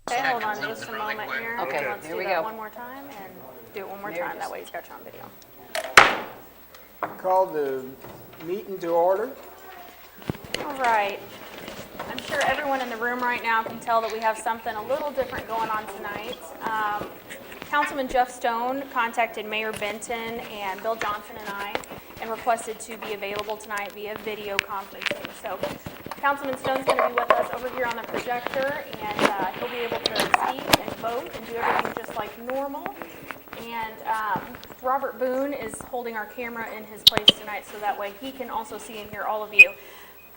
Okay, hold on just a moment here. Okay, Let's here do we that go. one more time and do it one more time. That way he's got you on video. Call the meeting to order. All right. I'm sure everyone in the room right now can tell that we have something a little different going on tonight. Councilman Jeff Stone contacted Mayor Benton and Bill Johnson and I and requested to be available tonight via video conferencing. So Councilman Stone's going to be with us over here on the projector, and he'll be able to speak and vote and do everything just like normal. And Robert Boone is holding our camera in his place tonight, so that way he can also see and hear all of you.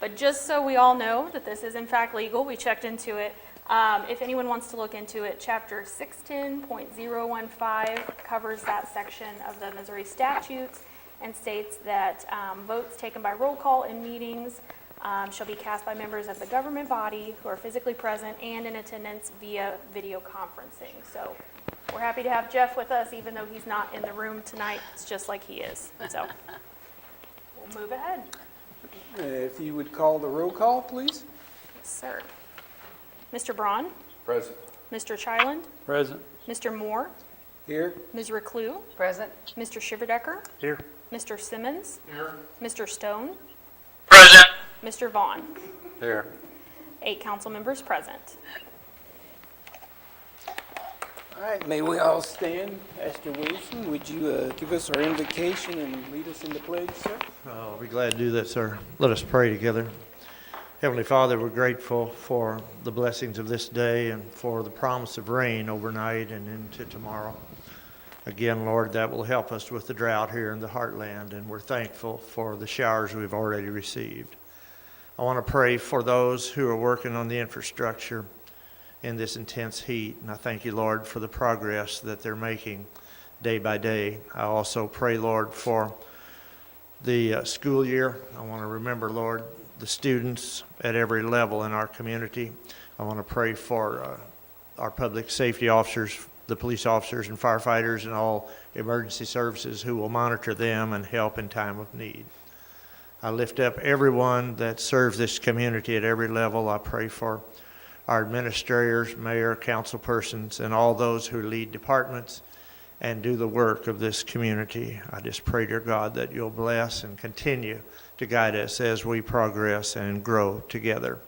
But just so we all know that this is in fact legal, we checked into it. If anyone wants to look into it, Chapter 610.015 covers that section of the Missouri statutes and states that votes taken by roll call in meetings shall be cast by members of the government body who are physically present and in attendance via video conferencing. So we're happy to have Jeff with us, even though he's not in the room tonight. It's just like he is. So we'll move ahead. If you would call the roll call, please. Yes, sir. Mr. Braun? Present. Mr. Chyland? Present. Mr. Moore? Here. Ms. Reclue? Present. Mr. Shiverdecker? Here. Mr. Simmons? Here. Mr. Stone? Present. Mr. Vaughn? Here. 8 council members present. All right, may we all stand. Pastor Wilson, would you give us our invocation and lead us in the pledge, sir? I'll be glad to do that, sir. Let us pray together. Heavenly Father, we're grateful for the blessings of this day and for the promise of rain overnight and into tomorrow. Again, Lord, that will help us with the drought here in the heartland, and we're thankful for the showers we've already received. I want to pray for those who are working on the infrastructure in this intense heat, and I thank you, Lord, for the progress that they're making day by day. I also pray, Lord, for the school year. I want to remember, Lord, the students at every level in our community. I want to pray for our public safety officers, the police officers and firefighters and all emergency services who will monitor them and help in time of need. I lift up everyone that serves this community at every level. I pray for our administrators, mayor, council persons, and all those who lead departments and do the work of this community. I just pray, dear God, that you'll bless and continue to guide us as we progress and grow together.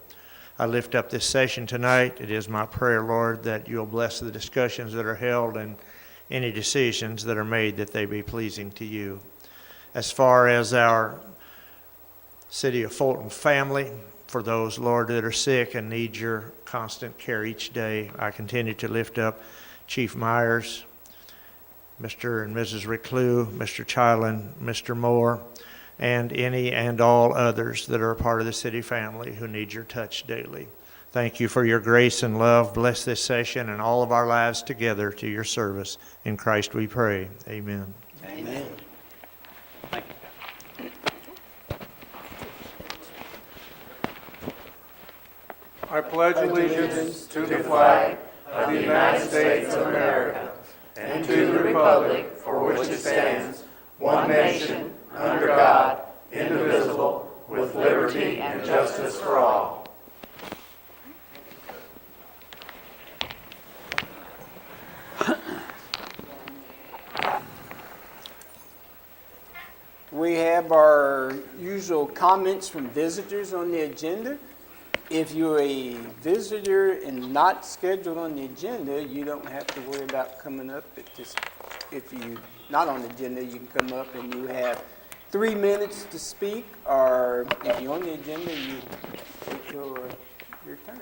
I lift up this session tonight. It is my prayer, Lord, that you'll bless the discussions that are held and any decisions that are made, that they be pleasing to you. As far as our City of Fulton family, for those, Lord, that are sick and need your constant care each day, I continue to lift up Chief Myers, Mr. and Mrs. Reclue, Mr. Chyland, Mr. Moore, and any and all others that are a part of the city family who need your touch daily. Thank you for your grace and love. Bless this session and all of our lives together to your service. In Christ we pray. Amen. Amen. I pledge allegiance to the flag of the United States of America and to the republic for which it stands, one nation, under God, indivisible, with liberty and justice for all. We have our usual comments from visitors on the agenda. If you're a visitor and not scheduled on the agenda, you don't have to worry about coming up. If you're not on the agenda, you can come up and you have 3 minutes to speak, or if you're on the agenda, you wait till your turn.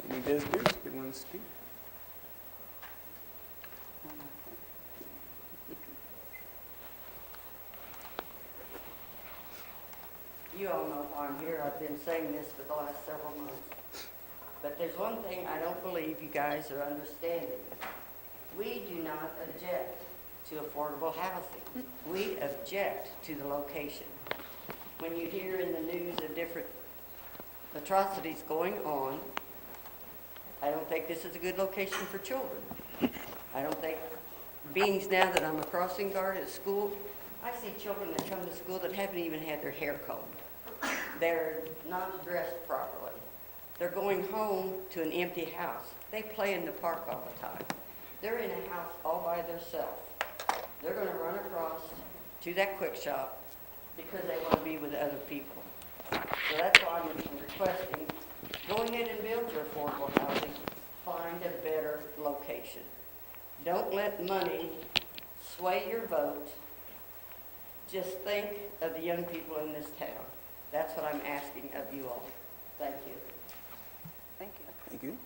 Any visitors that want to speak? You all know why I'm here. I've been saying this for the last several months. But there's one thing I don't believe you guys are understanding. We do not object to affordable housing. We object to the location. When you hear in the news of different atrocities going on, I don't think this is a good location for children. I don't think, being now that I'm a crossing guard at school, I see children that come to school that haven't even had their hair combed. They're not dressed properly. They're going home to an empty house. They play in the park all the time. They're in a house all by themselves. They're gonna run across to that quick shop because they want to be with other people. So that's why I'm requesting, go ahead and build your affordable housing, find a better location. Don't let money sway your vote. Just think of the young people in this town. That's what I'm asking of you all. Thank you. Thank you. Thank you.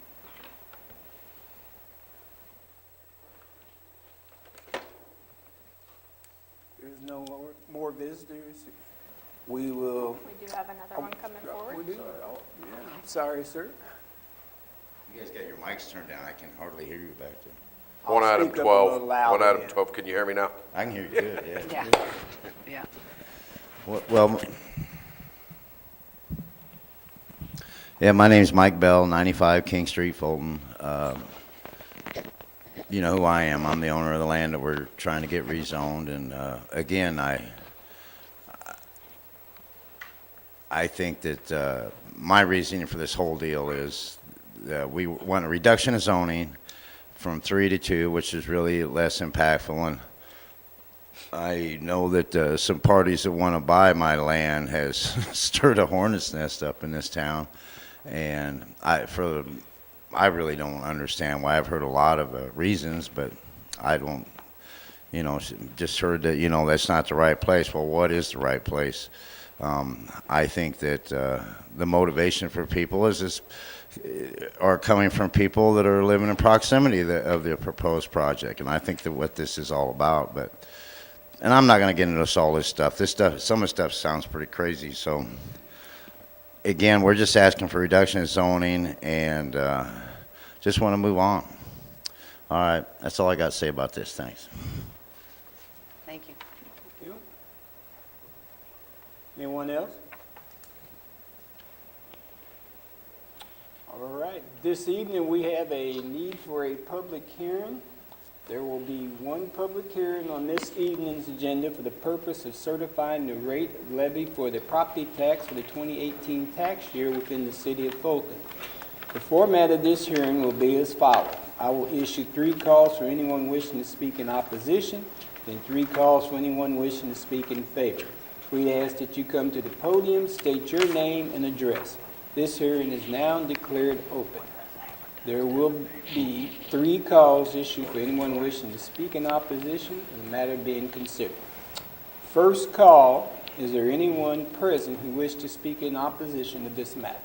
There's no more visitors. We will. We do have another one coming We forward. do? Oh, yeah, I'm sorry, sir. You guys got your mics turned down. I can hardly hear you back there. One I'll item speak up a 12, little louder one item then. 12, can you hear me now? I can hear you good, yeah. Yeah. Yeah. Well, yeah, my name's Mike Bell, 95 King Street, Fulton. You know who I am. I'm the owner of the land that we're trying to get rezoned. And again, I think that my reasoning for this whole deal is that we want a reduction of zoning from 3 to 2, which is really less impactful. And I know that some parties that want to buy my land has stirred a hornet's nest up in this town, and I really don't understand why. I've heard a lot of reasons, but I don't, just heard that, that's not the right place. Well, what is the right place? I think that the motivation for people are coming from people that are living in proximity of the proposed project, and I think that what this is all about. And I'm not going to get into all this stuff. Some of the stuff sounds pretty crazy. So, again, we're just asking for reduction in zoning, and just want to move on. All right, that's all I got to say about this. Thanks. Thank you. You? Anyone else? All right, this evening we have a need for a public hearing. There will be one public hearing on this evening's agenda for the purpose of certifying the rate of levy for the property tax for the 2018 tax year within the city of Fulton. The format of this hearing will be as follows. I will issue 3 calls for anyone wishing to speak in opposition, then 3 calls for anyone wishing to speak in favor. We ask that you come to the podium, state your name and address. This hearing is now declared open. There will be 3 calls issued for anyone wishing to speak in opposition to the matter being considered. First call, is there anyone present who wishes to speak in opposition to this matter?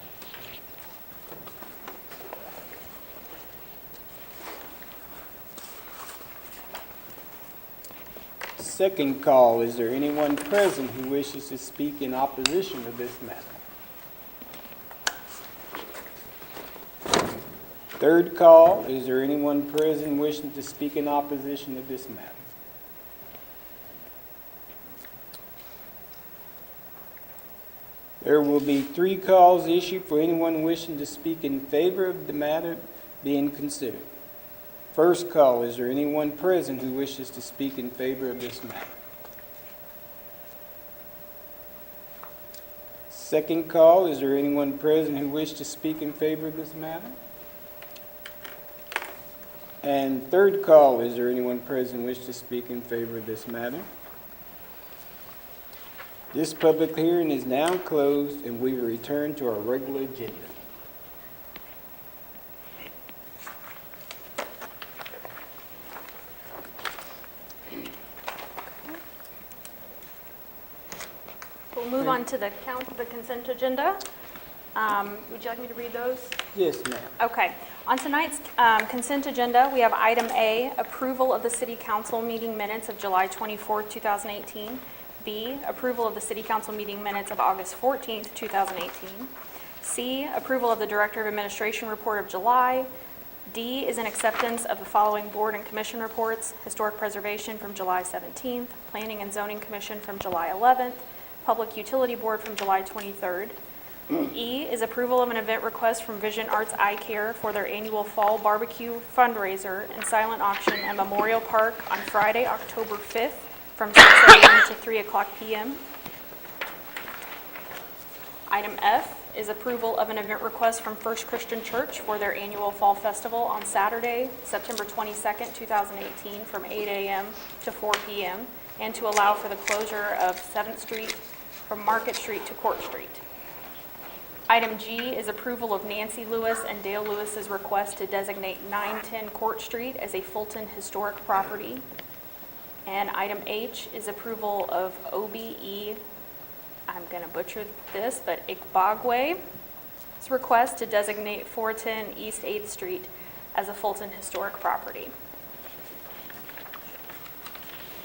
Second call, is there anyone present who wishes to speak in opposition to this matter? Third call, is there anyone present wishing to speak in opposition to this matter? There will be 3 calls issued for anyone wishing to speak in favor of the matter being considered. First call, is there anyone present who wishes to speak in favor of this matter? Second call, is there anyone present who wishes to speak in favor of this matter? And third call, is there anyone present who wishes to speak in favor of this matter? This public hearing is now closed, and we will return to our regular agenda. We'll move on to the consent agenda. Would you like me to read those? Yes, ma'am. Okay. On tonight's consent agenda, we have item A, approval of the city council meeting minutes of July 24th, 2018. B, approval of the city council meeting minutes of August 14th, 2018. C, approval of the director of administration report of July. D is an acceptance of the following board and commission reports: historic preservation from July 17th, planning and zoning commission from July 11th, public utility board from July 23rd. E is approval of an event request from Vision Arts Eye Care for their annual fall barbecue fundraiser and silent auction at Memorial Park on Friday, October 5th from 6 a.m. to 3 o'clock p.m. Item F is approval of an event request from First Christian Church for their annual Fall Festival on Saturday, September 22nd, 2018, from 8 a.m. to 4 p.m., and to allow for the closure of 7th Street from Market Street to Court Street. Item G is approval of Nancy Lewis and Dale Lewis's request to designate 910 Court Street as a Fulton historic property. And item H is approval of OBE, I'm going to butcher this, but Igbagwe's request to designate 410 East 8th Street as a Fulton historic property.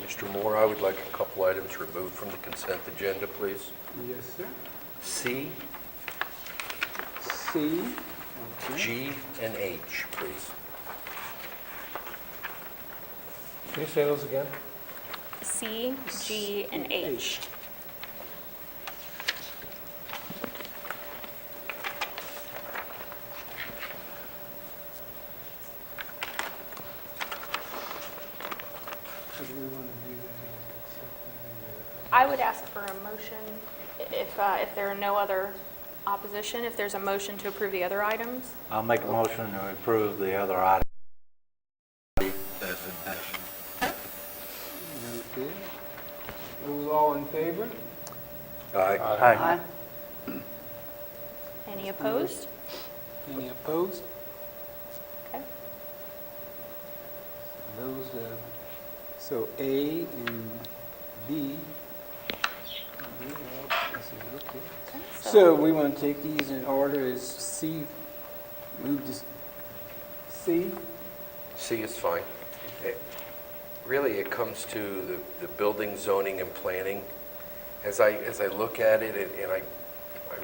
Mr. Moore, I would like a couple items removed from the consent agenda, please. Yes, sir. C, C. Okay. G, and H, please. Can you say those again? C, G, and H. So do we want to do I would ask for a motion if there are no other opposition, if there's a motion to approve the other items. I'll make a motion to approve the other item. Okay. Those all in favor? Aye. Aye. Any opposed? Any opposed? Okay. Those, so A and B. Okay. So we want to take these in order as C, move this, C. C is fine. Really, it comes to the building, zoning, and planning. As I look at it, and I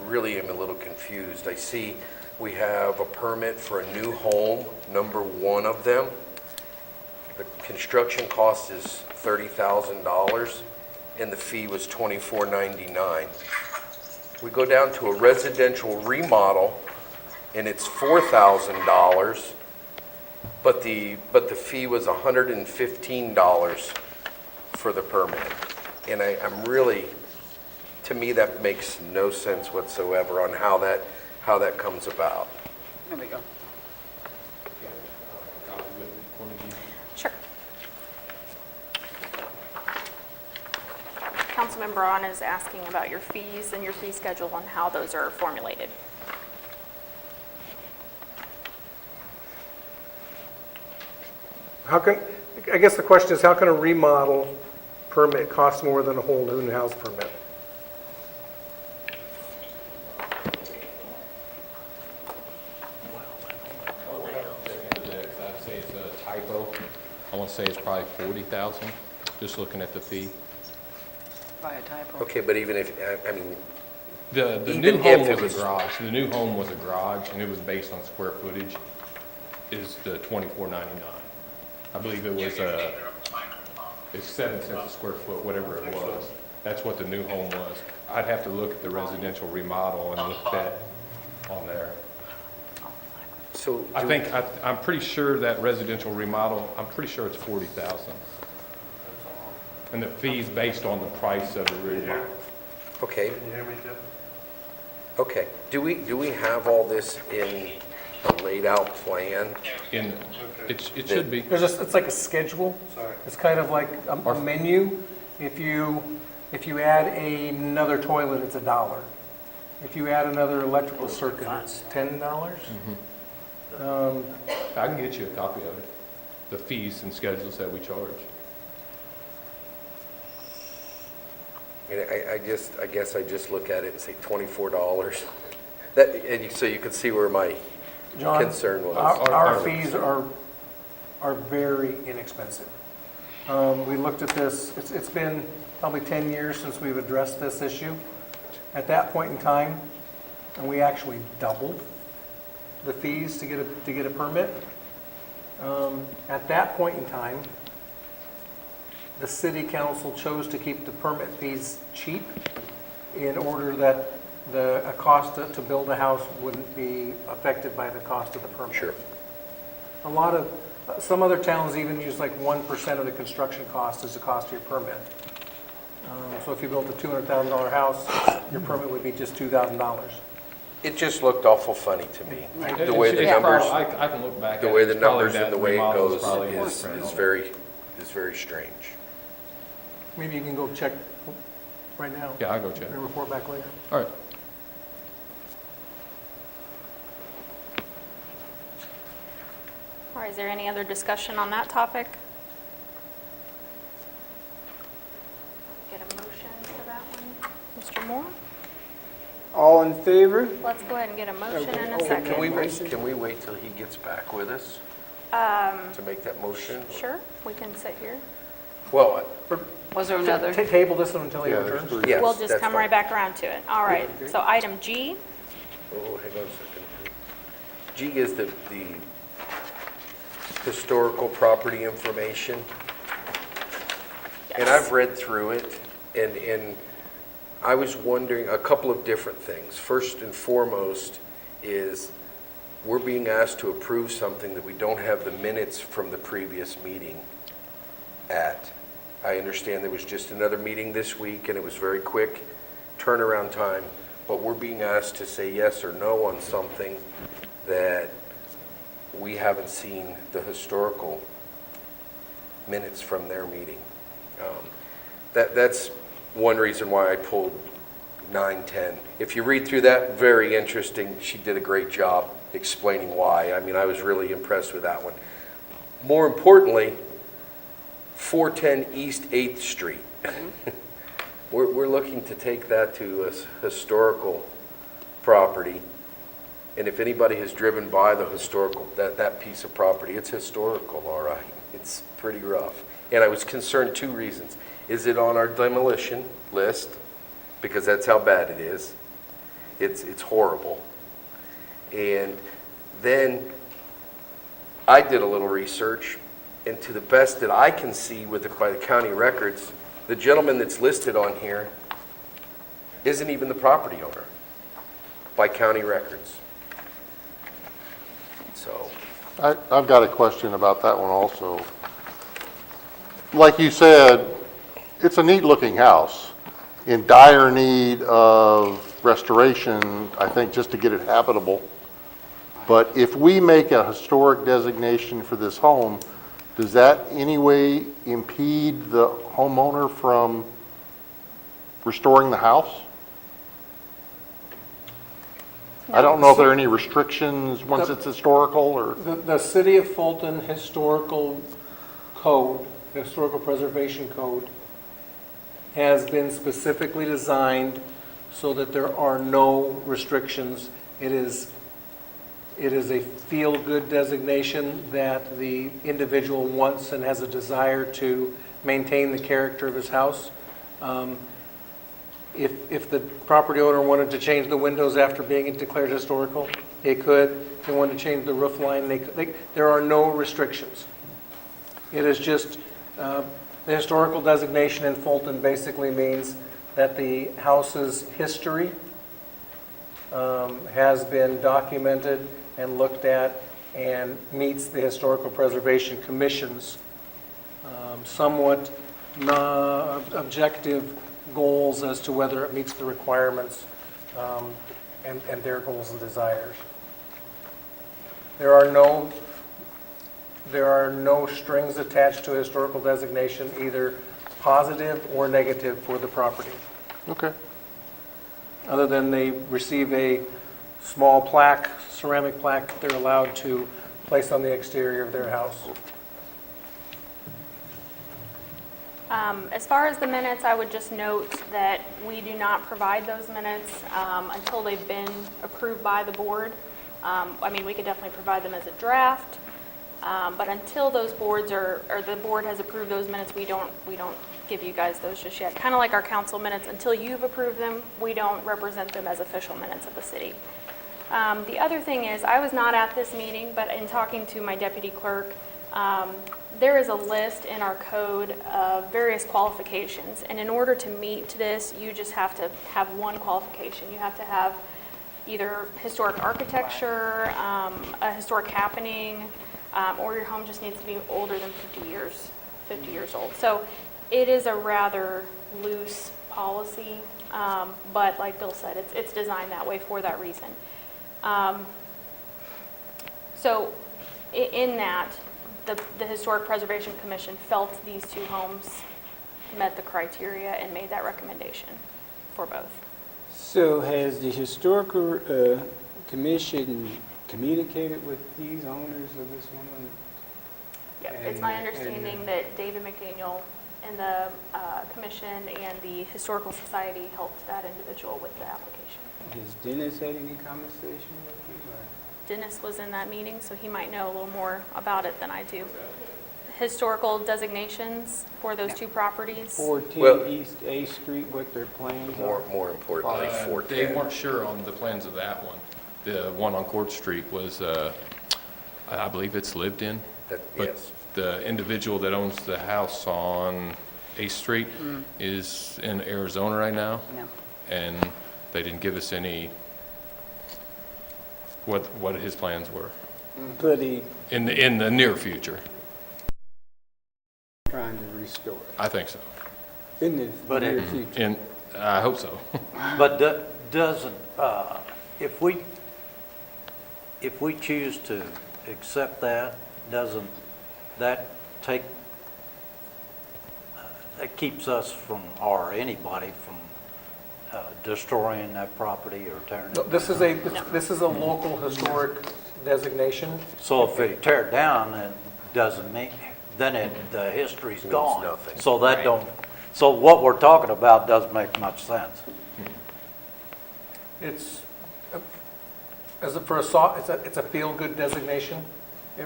really am a little confused. I see we have a permit for a new home, number one of them. The construction cost is $30,000, and the fee was $24.99. We go down to a residential remodel, and it's $4,000, but the fee was $115 for the permit. And I'm really, to me, that makes no sense whatsoever on how that comes about. There we go. Sure. Councilman Braun is asking about your fees and your fee schedule and how those are formulated. I guess the question is, how can a remodel permit cost more than a whole new house permit? I'd say it's a typo. I want to say it's probably 40,000, just looking at the fee. By a typo. Okay, but even if, I mean, The Even new if home it was was- a garage. The new home was a garage, and it was based on square footage, is the $24.99. I believe it was, it's 7 cents a square foot, whatever it was. That's what the new home was. I'd have to look at the residential remodel and look at that on there. so. I think, I'm pretty sure that residential remodel, I'm pretty sure it's 40,000. And the fee's based on the price of the remodel. Okay, Can you hear me, Jeff? okay. Do we have all this in a laid out plan? It should be. It's like a schedule. It's kind of like a menu. If you add another toilet, it's $1. If you add another electrical circuit, it's $10. I can get you a copy of it, the fees and schedules that we charge. And I guess I just look at it and say $24. So you can see where my John, concern was. our fees are very inexpensive. We looked at this, it's been probably 10 years since we've addressed this issue. At that point in time, and we actually doubled the fees to get a permit. At that point in time, the city council chose to keep the permit fees cheap in order that a cost to build a house wouldn't be affected by the cost of the permit. Sure. Some other towns even use like 1% of the construction cost as the cost of your permit. So if you built a $200,000 house, your permit would be just $2,000. It just looked awful funny to me. It- The way the it's numbers, probably- I can look back the at way it. the It's probably numbers that and the way it remodel goes probably is different. very strange. Maybe you can go check right now Yeah, I'll go check. and report back later. All right. All right, is there any other discussion on that topic? Get a motion for that one. Mr. Moore? All in favor? Let's go ahead and get a motion in a Can we second. wait till he gets back with us to make that motion? Sure, we can sit here. Well, Was there another? Table this one until he returns. yes, We'll just that's come fine. right back around to it. All right, so item G. Oh, hang on a second. G is the historical property information. And I've read through it, and I was wondering a couple of different things. First and foremost is we're being asked to approve something that we don't have the minutes from the previous meeting at. I understand there was just another meeting this week, and it was very quick turnaround time, but we're being asked to say yes or no on something that we haven't seen the historical minutes from their meeting. That's one reason why I pulled 9, 10. If you read through that, very interesting. She did a great job explaining why. I mean, I was really impressed with that one. More importantly, 410 East 8th Street. We're looking to take that to a historical property. And if anybody has driven by the historical, that piece of property, it's historical, all right. It's pretty rough. And I was concerned 2 reasons. Is it on our demolition list? Because that's how bad it is. It's horrible. And then I did a little research, and to the best that I can see by the county records, the gentleman that's listed on here isn't even the property owner by county records. So, I've got a question about that one also. Like you said, it's a neat-looking house, in dire need of restoration, I think, just to get it habitable. But if we make a historic designation for this home, does that any way impede the homeowner from restoring the house? I don't know if there are any restrictions once it's historical, or... The City of Fulton Historical Code, Historical Preservation Code, has been specifically designed so that there are no restrictions. It is a feel-good designation that the individual wants and has a desire to maintain the character of his house. If the property owner wanted to change the windows after being declared historical, they could. If they wanted to change the roof line, there are no restrictions. It is just, the historical designation in Fulton basically means that the house's history has been documented and looked at and meets the Historical Preservation Commission's somewhat objective goals as to whether it meets the requirements and their goals and desires. There are no strings attached to a historical designation, either positive or negative for the property, Okay. other than they receive a small plaque, ceramic plaque that they're allowed to place on the exterior of their house. As far as the minutes, I would just note that we do not provide those minutes until they've been approved by the board. I mean, we could definitely provide them as a draft, but until those boards or the board has approved those minutes, we don't give you guys those just yet. Kind of like our council minutes, until you've approved them, we don't represent them as official minutes of the city. The other thing is, I was not at this meeting, but in talking to my deputy clerk, there is a list in our code of various qualifications, and in order to meet this, you just have to have one qualification. You have to have either historic architecture, a historic happening, or your home just needs to be older than 50 years old. So it is a rather loose policy, but like Bill said, it's designed that way for that reason. So in that, the Historic Preservation Commission felt these two homes met the criteria and made that recommendation for both. So has the historical commission communicated with these owners of this one? Yep, it's my understanding that David McDaniel and the commission and the Historical Society helped that individual with the application. Has Dennis had any conversation with you? Or? Dennis was in that meeting, so he might know a little more about it than I do. Historical designations for those two properties. 410 Well- East A Street, what their plans are? More importantly, They 410. weren't sure on the plans of that one. The one on Court Street was, I believe it's lived in. But Yes. the individual that owns the house on 8th Street is in Arizona right now. No. And they didn't give us any, what his plans were But he in the near future. trying to restore it I think so. in the But near it- future. And I hope so. But doesn't, if we choose to accept that, doesn't that take, that keeps us from, or anybody from destroying that property or tearing it No, down? this is a local historic designation. So if they tear it down, it doesn't mean, then the history's Means gone. nothing. So that don't, so what we're talking about doesn't make much sense. It's, it's a feel-good designation.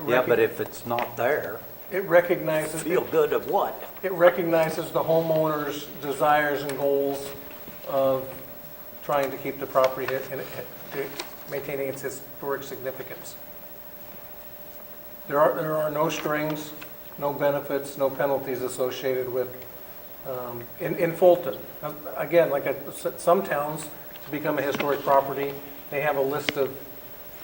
Yeah, but if it's not there, It recognizes, feel good of what? it recognizes the homeowner's desires and goals of trying to keep the property and maintaining its historic significance. There are no strings, no benefits, no penalties associated with, in Fulton. Again, like some towns, to become a historic property, they have a list of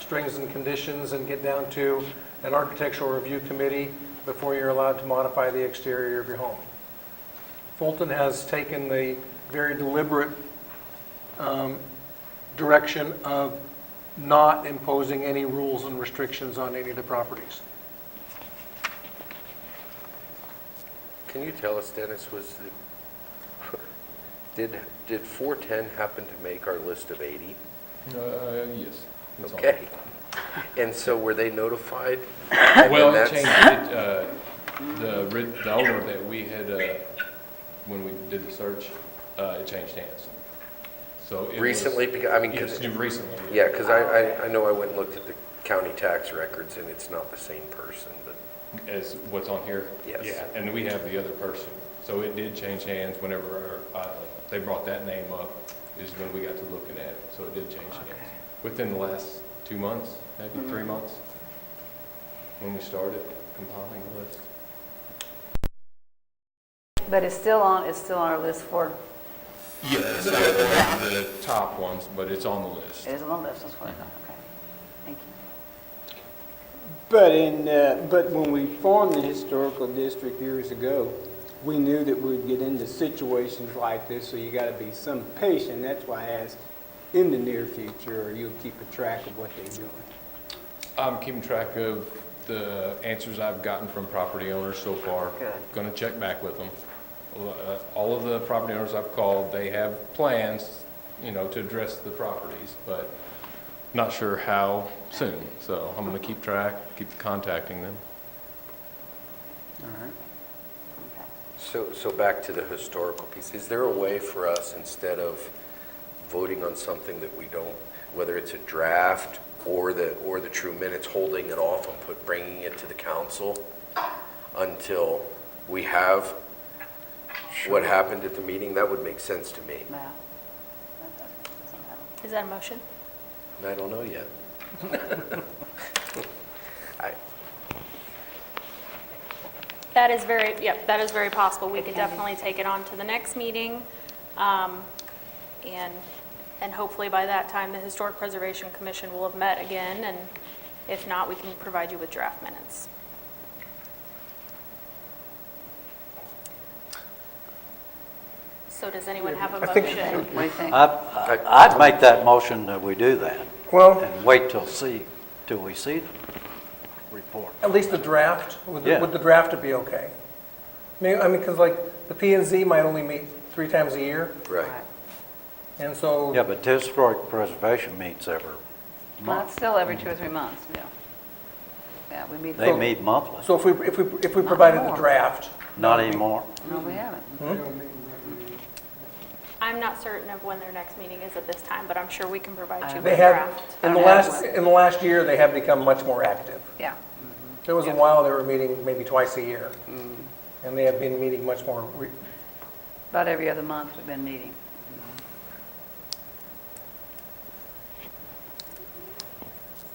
strings and conditions and get down to an architectural review committee before you're allowed to modify the exterior of your home. Fulton has taken the very deliberate direction of not imposing any rules and restrictions on any of the properties. Can you tell us, Dennis, did 410 happen to make our list of 80? Yes. it's on. Okay. And so were they notified? Well, And it that's- changed, the owner that we had, when we did the search, it changed hands. So it was. Recently? Yes, recently. Yeah, because I know I went and looked at the county tax records, and it's not the same person, but, As what's on here? Yes. Yeah, and we have the other person. So it did change hands whenever they brought that name up, is when we got to looking at it. So it did change hands. Within the last 2 months, maybe 3 months, when we started compiling the list. But it's still on our list for, Yeah, it's not one of the top ones, but it's on the list. it is on the list, that's what I thought, okay. Thank you. But when we formed the historical district years ago, we knew that we'd get into situations like this, so you got to be some patient. That's why I asked, in the near future, or you'll keep a track of what they're doing. I'm keeping track of the answers I've gotten from property owners so far. Good. Going to check back with them. All of the property owners I've called, they have plans, to address the properties, but not sure how soon. So I'm going to keep track, keep contacting them. All right. so back to the historical piece. Is there a way for us, instead of voting on something that we don't, whether it's a draft or the true minutes, holding it off and bringing it to the council until we have what happened at the meeting? That would make sense to me. Now, that doesn't matter. Is that a motion? I don't know yet. That is very possible. We could definitely take it on to the next meeting. And hopefully by that time, the Historic Preservation Commission will have met again, and if not, we can provide you with draft minutes. So does anyone have a motion? What do you think? I'd make that motion that we do that. Well, and wait till we see the report. at least the draft, would Yeah. the draft be okay? I mean, because like the P and Z might only meet 3 times a year, Right. and so. Yeah, but historic preservation meets every Well, it's month. still every 2 or 3 months, yeah. Yeah, we meet. They meet monthly. So if we provided the anymore. draft, Not anymore. No, we haven't. I'm not certain of when their next meeting is at this time, but I'm sure we can provide you with they a have, draft. in the I have one. last year, they have become much more active. Yeah. There was a while they were meeting maybe twice a year, and they have been meeting much more. About every other month we've been meeting.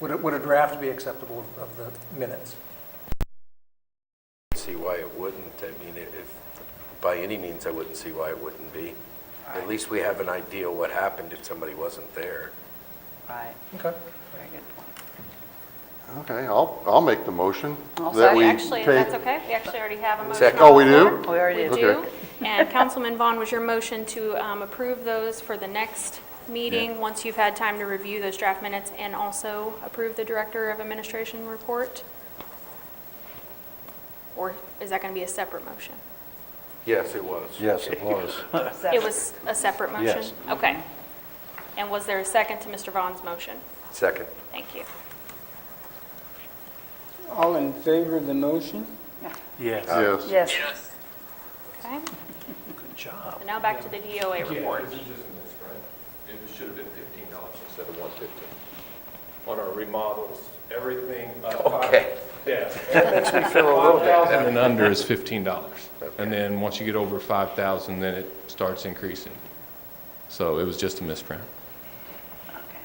Would a draft be acceptable of the minutes? See why it wouldn't. I mean, if, by any means, I wouldn't see why it wouldn't be. At least we have an idea what happened if somebody wasn't there. Right. Okay. Very good point. Okay, I'll make the motion. I'll that we Actually, if take- that's okay, we actually already have a motion Second. on Oh, we the do? floor. We already We did. do. Okay. And Councilman Vaughn, was your motion to approve those for the next meeting, once you've had time to review those draft minutes, and also approve the Director of Administration report? Or is that going to be a separate motion? Yes, it was. Yes, it was. It was a separate motion? Yes. Okay. And was there a second to Mr. Vaughn's motion? Second. Thank you. All in favor of the motion? Yes. Yes. Yes. Okay. Good job. So now back to the DOA report. It was just a misprint. It should have been $15 instead of $115. On our remodels, everything. Okay. Yeah. That makes me feel a little bit 5,000 better. and under is $15. And then once you get over 5,000, then it starts increasing. So it was just a misprint. Okay.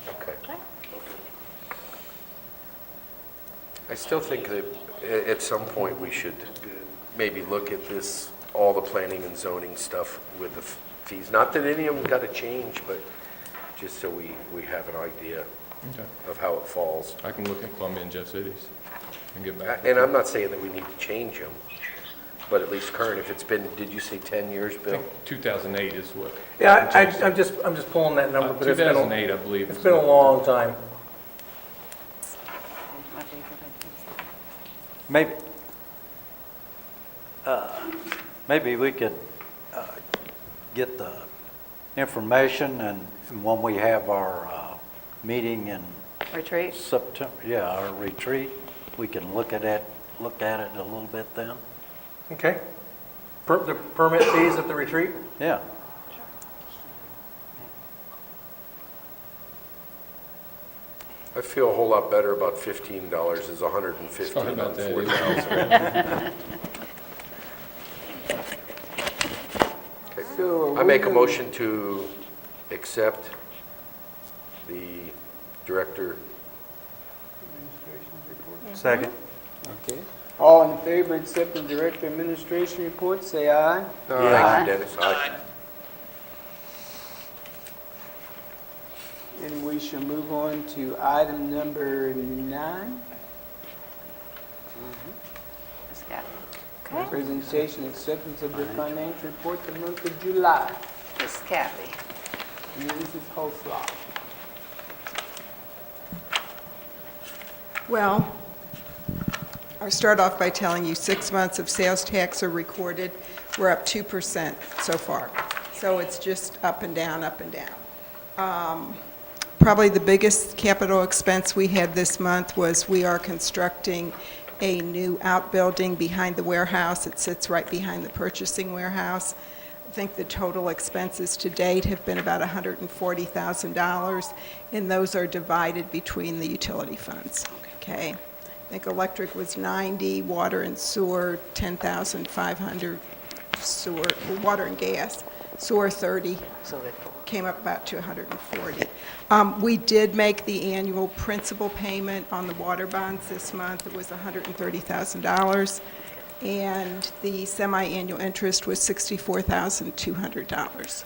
Okay. I still think that at some point we should maybe look at this, all the planning and zoning stuff with the fees. Not that any of them got to change, but just so we have an idea Okay. of how it falls. I can look at Columbia and Jeff Cities and get back. And I'm not saying that we need to change them, but at least current, if it's been, did you say 10 years, I Bill? think 2008 is what. Yeah, I'm just pulling that number, but it's been, 2008, I believe. it's is been a what- long time. Maybe, maybe we could get the information, and when we have our meeting in Retreat? September, yeah, our retreat, we can look at it a little bit then. Okay. The permit fees at the retreat? Yeah. I feel a whole lot better about $15 is 115 Sorry on about that. 4,000. So I make a motion to accept the director. Second. Okay. All in favor of accepting Director Administration report, say aye. Thank you, Dennis. Aye. And we shall move on to item number 9. Ms. Kathy. Okay. Presentation acceptance of the financial report for the month of July. Ms. Kathy. And Mrs. Hoslaw. Well, I'll start off by telling you 6 months of sales tax are recorded. We're up 2% so far. So it's just up and down, up and down. Probably the biggest capital expense we had this month was we are constructing a new outbuilding behind the warehouse. It sits right behind the purchasing warehouse. I think the total expenses to date have been about $140,000, and those are divided between the utility funds. Okay? I think electric was 90, water and sewer 10,500, sewer, water and gas, sewer 30, So they came up about to 140. We did make the annual principal payment on the water bonds this month. It was $130,000, and the semi-annual interest was $64,200.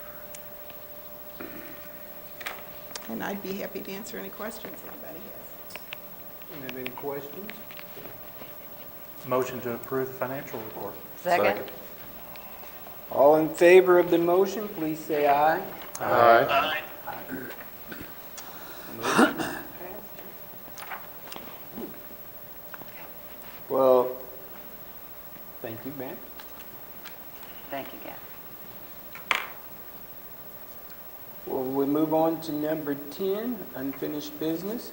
And I'd be happy to answer any questions anybody has. Have any questions? Motion to approve the financial report. Second? All in favor of the motion, please say aye. Aye. Well, thank you, Ben. Thank you, Gavin. Well, we move on to number 10, unfinished business.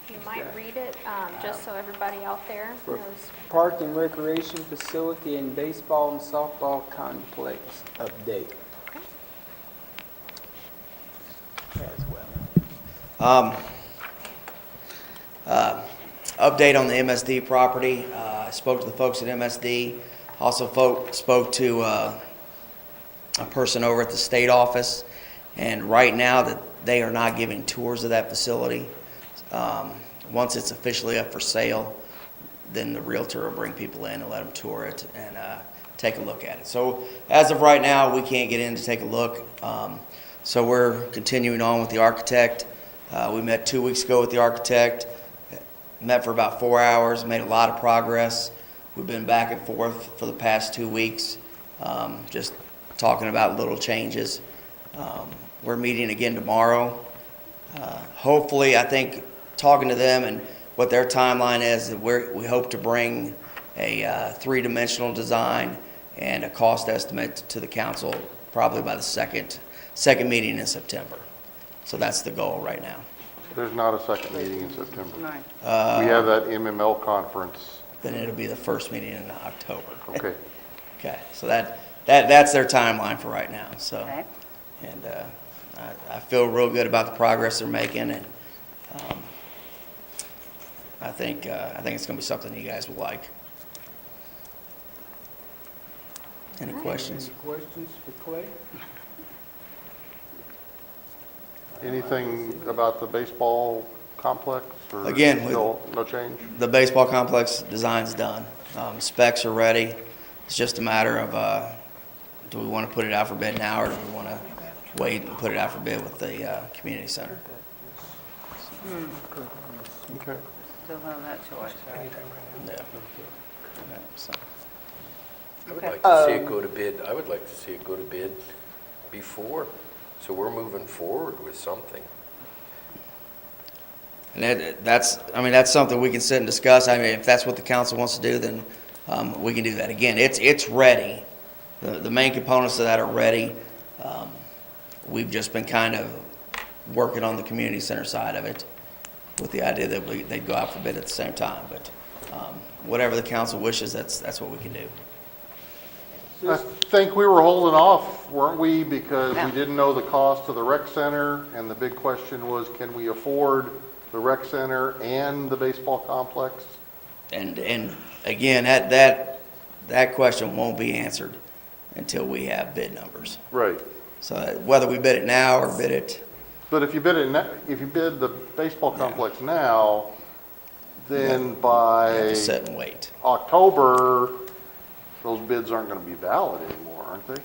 You might read it, just so everybody out there For knows. Park and Recreation Facility and Baseball and Softball Complex update. As well. Update on the MSD property. I spoke to the folks at MSD. Also spoke to a person over at the state office. And right now that they are not giving tours of that facility. Once it's officially up for sale, then the realtor will bring people in and let them tour it and take a look at it. So as of right now, we can't get in to take a look. So we're continuing on with the architect. We met 2 weeks ago with the architect, met for about 4 hours, made a lot of progress. We've been back and forth for the past 2 weeks, just talking about little changes. We're meeting again tomorrow. Hopefully, I think, talking to them and what their timeline is, that we hope to bring a three-dimensional design and a cost estimate to the council probably by the second meeting in September. So that's the goal right now. There's not a second meeting in September. Right. We have that MML conference. Then it'll be the first meeting in October. Okay. Okay, so that's their timeline for right now, so. Okay. And I feel real good about the progress they're making, and I think it's gonna be something you guys will like. Any questions? Any questions for Clay? Anything about the baseball complex? Or Again, still no change? The baseball complex design's done. Specs are ready. It's just a matter of, do we want to put it out for bid now, or do we want to wait and put it out for bid with the community center? Okay. Still have that choice, right? Yeah. So, I would like to see it go to bid, I would like to see it go to bid before, so we're moving forward with something. and that's something we can sit and discuss. I mean, if that's what the council wants to do, then we can do that. Again, it's ready. The main components of that are ready. We've just been kind of working on the community center side of it with the idea that they'd go out for bid at the same time. But whatever the council wishes, that's what we can do. I think we were holding off, weren't we? Because Yeah. we didn't know the cost of the rec center, and the big question was, can we afford the rec center and the baseball complex? And again, that question won't be answered until we have bid numbers. Right. So whether we bid it now or bid it, But if you bid the baseball complex now, then we have by to sit and wait. October, those bids aren't going to be valid anymore, aren't they?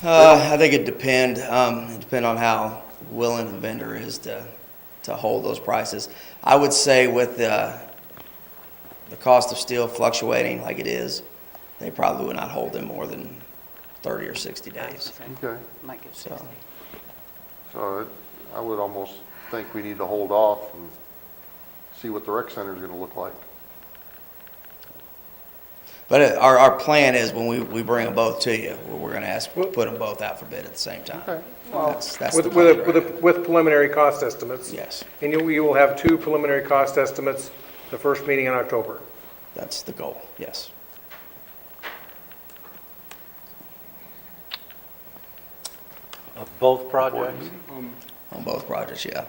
I think it depend on how willing the vendor is to hold those prices. I would say with the cost of steel fluctuating like it is, they probably would not hold them more than 30 or 60 days. Okay. Might get So, 60. So I would almost think we need to hold off and see what the rec center is going to look like. but our plan is when we bring them both to you, we're going to put them both out for bid at the same time. Okay. That's the With plan right now. with preliminary cost estimates. Yes, And you will have 2 preliminary cost estimates, the first meeting in October. that's the goal, yes. Of both projects? On both projects, yeah.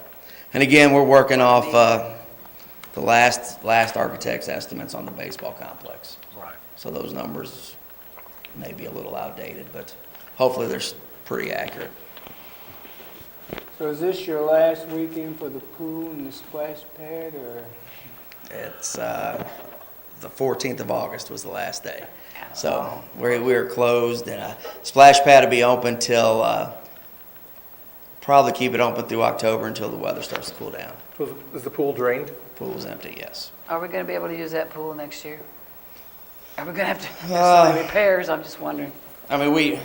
And again, we're working off the last architect's estimates on the baseball complex. Right. So those numbers may be a little outdated, but hopefully they're pretty accurate. So is this your last weekend for the pool and the splash pad, or? It's the 14th of August was the last day. So we are closed, and Splash Pad will be open till Probably keep it open through October until the weather starts to cool down. So is the pool drained? Pool is empty, yes. Are we going to be able to use that pool next year? Are we going to have to have so many repairs? I'm just wondering. I mean, we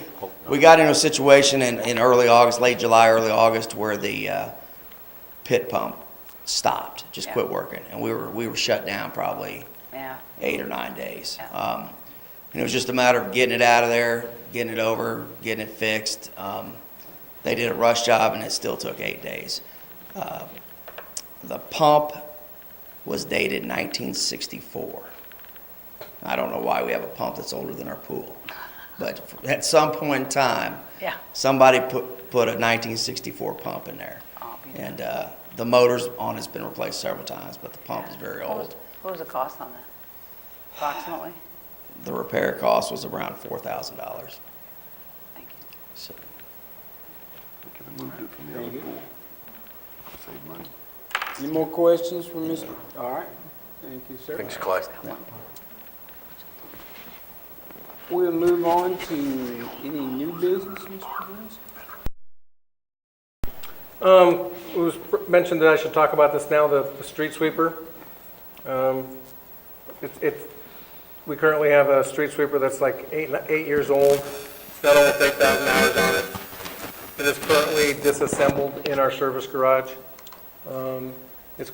got into a situation in early August, late July, early August, where the pit pump stopped, just Yeah. quit working, and we were shut down probably Yeah. 8 or 9 days. Yeah. And it was just a matter of getting it out of there, getting it over, getting it fixed. They did a rush job, and it still took 8 days. The pump was dated 1964. I don't know why we have a pump that's older than our pool, but at some point in time, Yeah. somebody put a 1964 pump in there. Oh, beautiful. And the motor's on has been replaced several times, but the pump is very old. What was the cost on that, approximately? The repair cost was around $4,000. Thank you. So, Any more questions for Mr.? All right, thank you, sir. Thanks, Clyde. We'll move on to any new business, Mr. Bruce? It was mentioned that I should talk about this now, the street sweeper. We currently have a street sweeper that's like 8 years old. It's got almost 8,000 hours on it. It is currently disassembled in our service garage. It's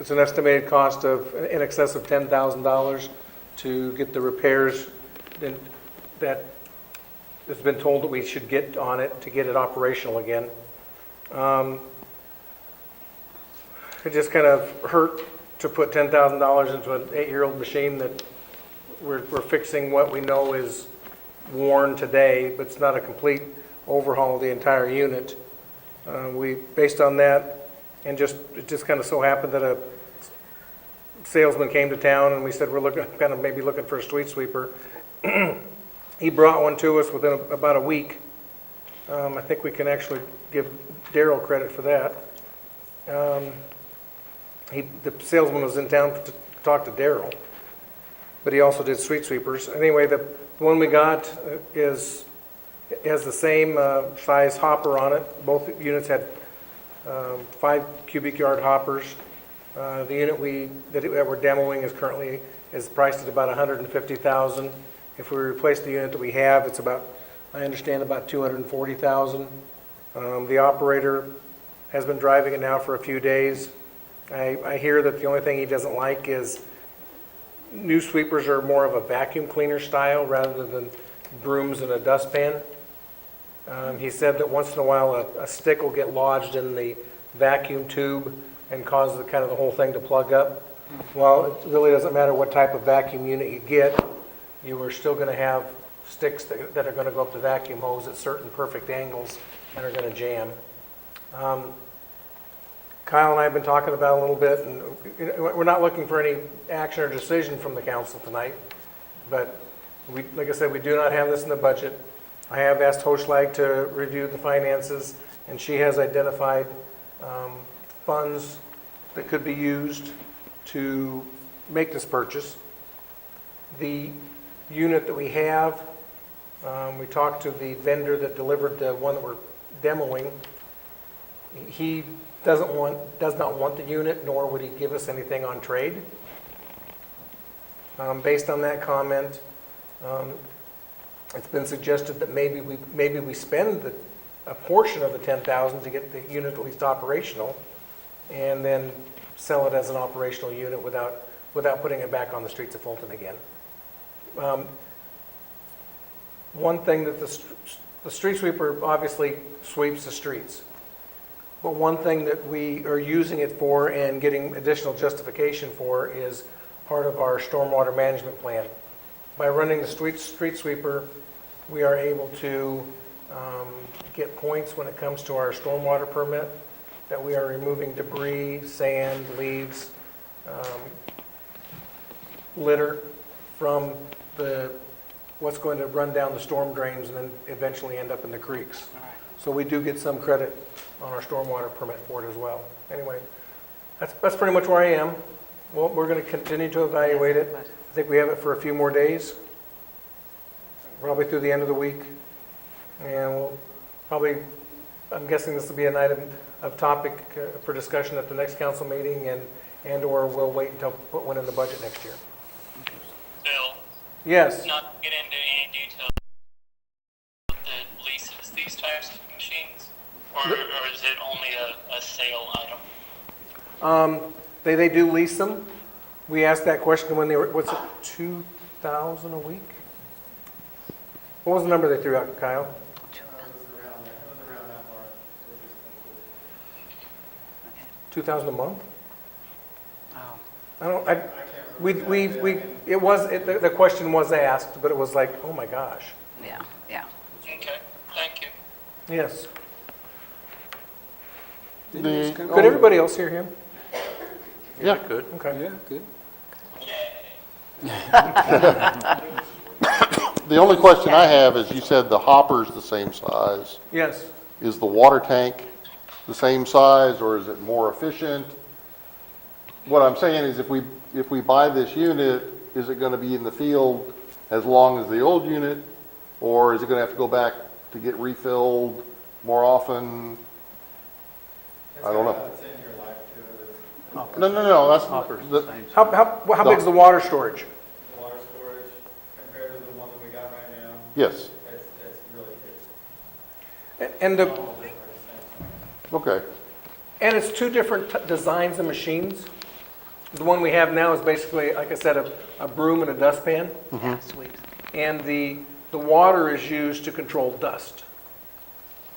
an estimated cost of in excess of $10,000 to get the repairs that has been told that we should get on it to get it operational again. It just kind of hurt to put $10,000 into an 8-year-old machine that we're fixing what we know is worn today, but it's not a complete overhaul of the entire unit. Based on that, and it just kind of so happened that a salesman came to town and we said we're maybe looking for a street sweeper. He brought one to us within about a week. I think we can actually give Daryl credit for that. The salesman was in town to talk to Daryl, but he also did street sweepers. Anyway, the one we got has the same size hopper on it. Both units had 5 cubic yard hoppers. The unit that we're demoing is priced at about $150,000. If we replace the unit that we have, it's I understand about $240,000. The operator has been driving it now for a few days. I hear that the only thing he doesn't like is new sweepers are more of a vacuum cleaner style rather than brooms and a dustpan. He said that once in a while a stick will get lodged in the vacuum tube and cause the whole thing to plug up. Well, it really doesn't matter what type of vacuum unit you get. You are still going to have sticks that are going to go up the vacuum hose at certain perfect angles and are going to jam. Kyle and I have been talking about it a little bit, and we're not looking for any action or decision from the council tonight, but like I said, we do not have this in the budget. I have asked Hochlag to review the finances, and she has identified funds that could be used to make this purchase. The unit that we have, we talked to the vendor that delivered the one that we're demoing. He does not want the unit, nor would he give us anything on trade. Based on that comment, it's been suggested that maybe we spend a portion of the $10,000 to get the unit at least operational, and then sell it as an operational unit without putting it back on the streets of Fulton again. One thing that the street sweeper obviously sweeps the streets. But one thing that we are using it for and getting additional justification for is part of our stormwater management plan. By running the street sweeper, we are able to get points when it comes to our stormwater permit, that we are removing debris, sand, leaves, litter from what's going to run down the storm drains and then eventually end up in the creeks. So we do get some credit on our stormwater permit for it as well. Anyway, that's pretty much where I am. Well, we're going to continue to evaluate it. I think we have it for a few more days, probably through the end of the week. And we'll probably I'm guessing this will be an item of topic for discussion at the next council meeting and/or we'll wait until put one in the budget next year. Bill, Yes, not to get into any detail that leases these types of machines, or is it only a sale item? they do lease them. We asked that question when they were, what's it, 2,000 a week? What was the number they threw out, Kyle? 2,000 a month? Oh. The question was asked, but it was like, oh my gosh. Yeah, yeah. Okay, thank you. Yes. The Could everybody else hear him? Yeah. Good. Okay. Yeah, good. The only question I have is, you said the hopper's the same size. Yes. Is the water tank the same size, or is it more efficient? What I'm saying is, if we buy this unit, is it gonna be in the field as long as the old unit? Or is it gonna have to go back to get refilled more often? I don't know. No, that's, How big is the water storage? Water storage compared to the one that we got right now, yes, it's really good. And the, okay. and it's two different designs of machines. The one we have now is basically, like I said, a broom and a dustpan. Yeah, sweet. And the water is used to control dust.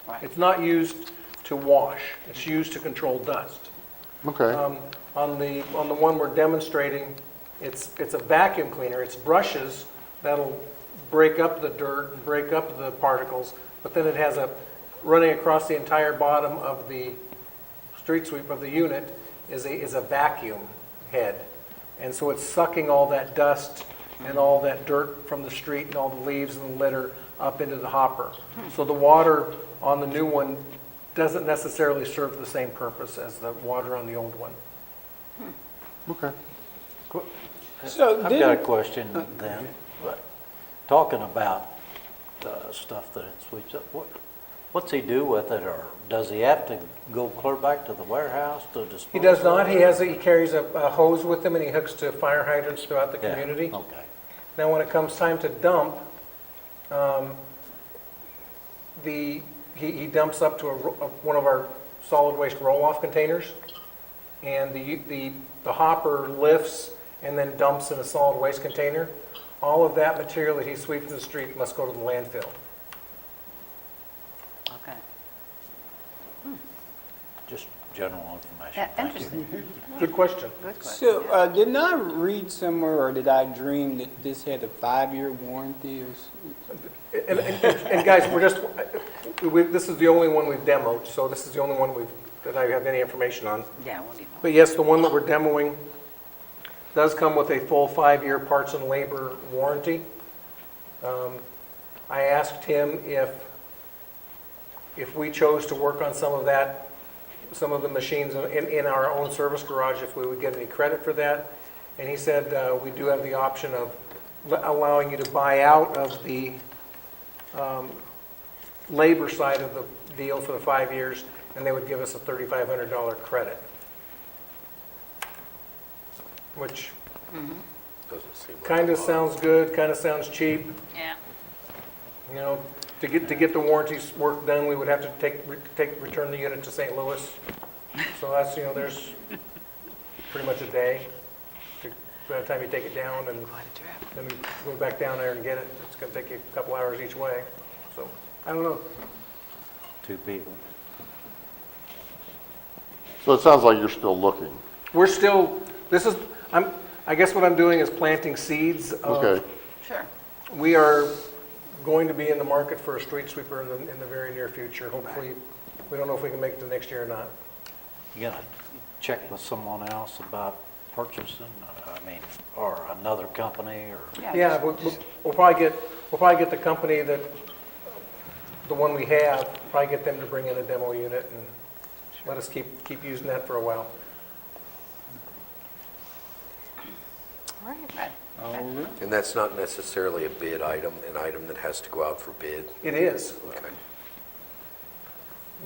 Right. It's not used to wash, it's used to control dust. Okay, On the one we're demonstrating, it's a vacuum cleaner. It's brushes that'll break up the dirt, and break up the particles, but then it has running across the entire bottom of the street sweep of the unit is a vacuum head. And so it's sucking all that dust and all that dirt from the street and all the leaves and the litter up into the hopper. So the water on the new one doesn't necessarily serve the same purpose as the water on the old one. okay. So I've got a question then. Talking about the stuff that it sweeps up, what's he do with it, or does he have to go clear back to the warehouse to dispose? He does not. of it? He carries a hose with him and he hooks to fire hydrants throughout the Yeah, community. okay. Now, when it comes time to dump, he dumps up to one of our solid waste roll-off containers, and the hopper lifts and then dumps in a solid waste container. All of that material that he sweeps in the street must go to the landfill. Okay. Just general information. Yeah, Thank you. interesting. Good question. Good question. So, didn't I read somewhere, or did I dream that this had a 5-year warranty? And guys, this is the only one we've demoed, so this is the only one that I have any information on. Yeah, what do you know? But yes, the one that we're demoing does come with a full 5-year parts and labor warranty. I asked him if we chose to work on some of the machines in our own service garage, if we would get any credit for that. And he said, we do have the option of allowing you to buy out of the labor side of the deal for the 5 years, and they would give us a $3,500 credit. Which Doesn't seem like kind a of lot. sounds good, kind of sounds cheap. Yeah. You know, to get the warranties work done, we would have to return the unit to St. Louis. So that's, there's pretty much a day. By the time you take it down and then we go back down there and get it, it's gonna take you a couple hours each way. So, I don't know. 2 people. So it sounds like you're still looking. We're still, I guess what I'm doing is planting seeds of. Okay, Sure. We are going to be in the market for a street sweeper in the very near future. Hopefully, we don't know if we can make it to next year or not. You gotta check with someone else about purchasing, or another company, or, Yeah, we'll probably get the company the one we have, probably get them to bring in a demo unit and let us keep using that for a while. All right. And that's not necessarily a bid item, an item that has to go out for bid? It is. Okay.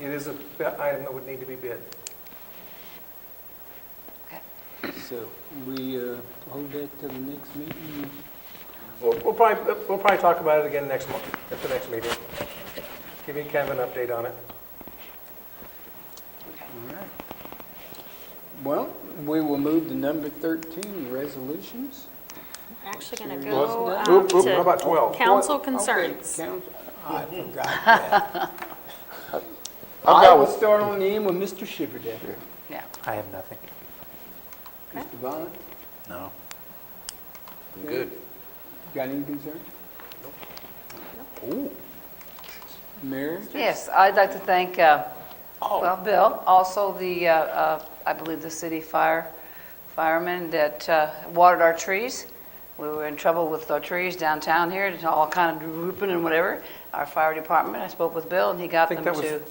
It is an item that would need to be bid. So we hold that to the next meeting? We'll probably talk about it again next month, at the next meeting. Give you kind of an update on it. All right. Well, we will move to number 13, resolutions. We're actually going to What's go that? How about 12? council Okay, concerns. council. I forgot that. I've I got will one. start on the end with Mr. Shiverdecker. Yeah. I have nothing. Mr. Vaughn, No. I'm good. got any concern? Ooh. Mary? Yes, I'd like to thank, well, Bill, also the, I believe the city firemen that watered our trees. We were in trouble with our trees downtown here, it's all kind of drooping and whatever. Our fire department, I spoke with Bill and he got them to.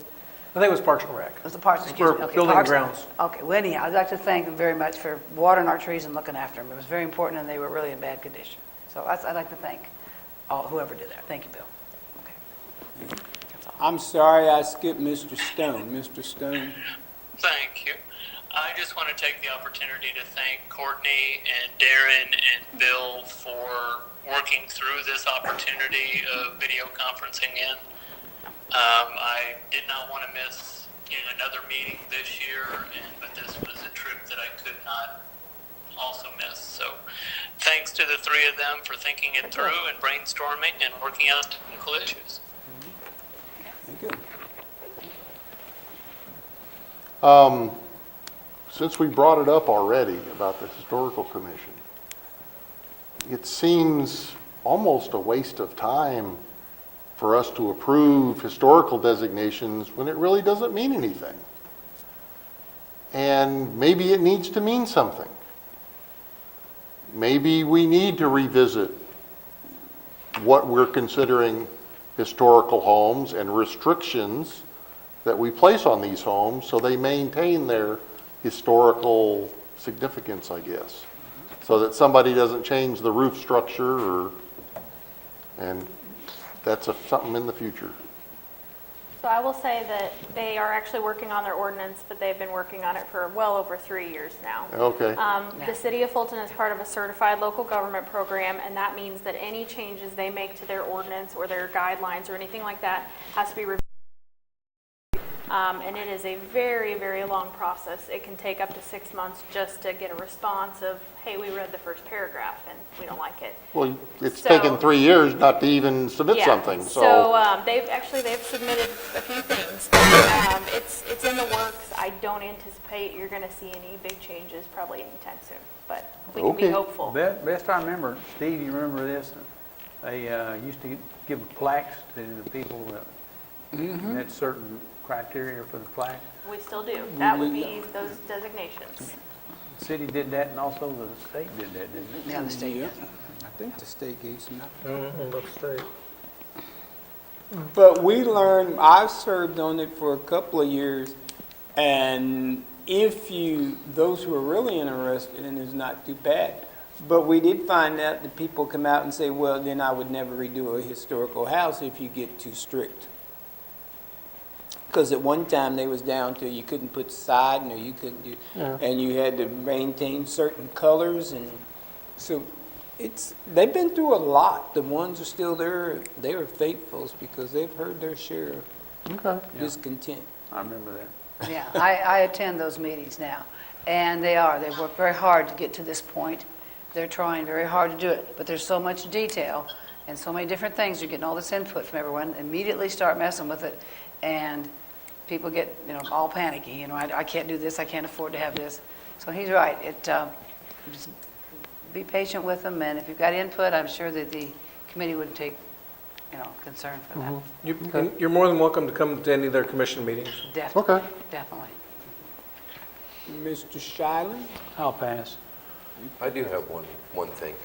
I think it was Parks and Rec. It was the Parks, excuse me. For Okay, building and Parks. grounds. Okay, well anyhow, I'd like to thank them very much for watering our trees and looking after them. It was very important and they were really in bad condition. So I'd like to thank whoever did that. Thank you, Bill. Okay. That's all. I'm sorry I skipped Mr. Stone. Mr. Stone? Thank you. I just want to take the opportunity to thank Courtney and Darren and Bill for working through this opportunity of video conferencing in. I did not want to miss another meeting this year, but this was a trip that I could not also miss. So thanks to the three of them for thinking it through and brainstorming and working out technical issues. Thank you. Since we brought it up already about the Historical Commission, it seems almost a waste of time for us to approve historical designations when it really doesn't mean anything. And maybe it needs to mean something. Maybe we need to revisit what we're considering historical homes and restrictions that we place on these homes so they maintain their historical significance, I guess. So that somebody doesn't change the roof structure and that's something in the future. So I will say that they are actually working on their ordinance, but they've been working on it for well over 3 years now. Okay. The city of Fulton is part of a certified local government program, and that means that any changes they make to their ordinance or their guidelines or anything like that has to be reviewed. And it is a very, very long process. It can take up to 6 months just to get a response of, hey, we read the first paragraph and we don't like it. Well, it's So- taken 3 years not to even submit Yeah. something, So they've submitted a few things. It's in the works. I don't anticipate you're going to see any big changes probably anytime soon, but we can be Okay. hopeful. Best I remember, Steve, you remember this? They used to give plaques to the people that met certain criteria for the plaque. We still do. That would be those designations. The city did that, and also the state did that, didn't it? Yeah, the state did. I think the state gave some. Upstate. But we learned, I've served on it for a couple of years, and those who are really interested in it is not too bad. But we did find out that people come out and say, well, then I would never redo a historical house if you get too strict. Because at one time they was down to you couldn't put siding or you couldn't do, and you had to maintain certain colors, and so they've been through a lot. The ones who are still there, they are faithfuls because they've heard their share of discontent. I remember that. Yeah, I attend those meetings now, and they work very hard to get to this point. They're trying very hard to do it, but there's so much detail and so many different things. You're getting all this input from everyone, immediately start messing with it, and people get, all panicky, I can't do this, I can't afford to have this. So he's right, just be patient with them, and if you've got input, I'm sure that the committee would take, concern for that. You're more than welcome to come to any of their commission meetings. Definitely, Okay. definitely. Mr. Shilen? I'll pass. I do have one thing.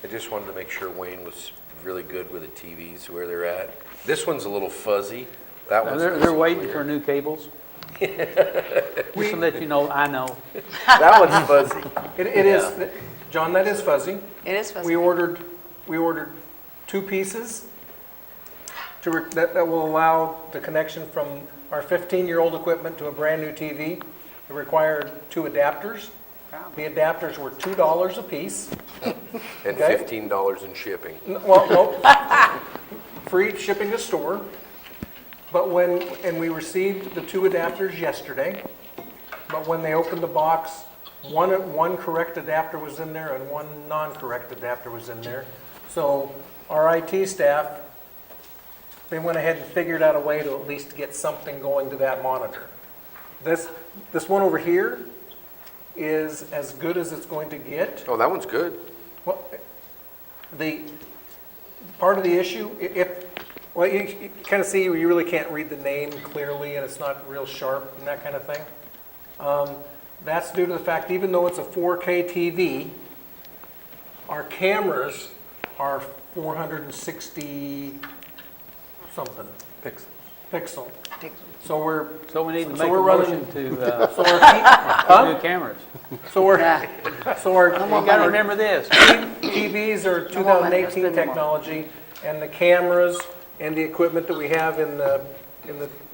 I just wanted to make sure Wayne was really good with the TVs where they're at. This one's a little fuzzy. That one's They're waiting for new cables. Just to let you know, I know. That one's fuzzy. It is, John, that is fuzzy. It is fuzzy. We ordered 2 pieces, that will allow the connection from our 15-year-old equipment to a brand-new TV. It required 2 adapters. The adapters were $2 a piece. And Okay. $15 in shipping. Well, no, free shipping to store. But we received the 2 adapters yesterday, but when they opened the box, one correct adapter was in there and one non-correct adapter was in there. So our IT staff, they went ahead and figured out a way to at least get something going to that monitor. This one over here is as good as it's going to get. Oh, that one's good. Well, the part of the issue, well, you kind of see you really can't read the name clearly and it's not real sharp and that kind of thing. That's due to the fact, even though it's a 4K TV, our cameras are 460 something pixel. So So we need to so make a we're running- motion to so our new cameras. so our You gotta remember this. TVs are Come on, man, let's 2018 spend more. technology, and the cameras and the equipment that we have in the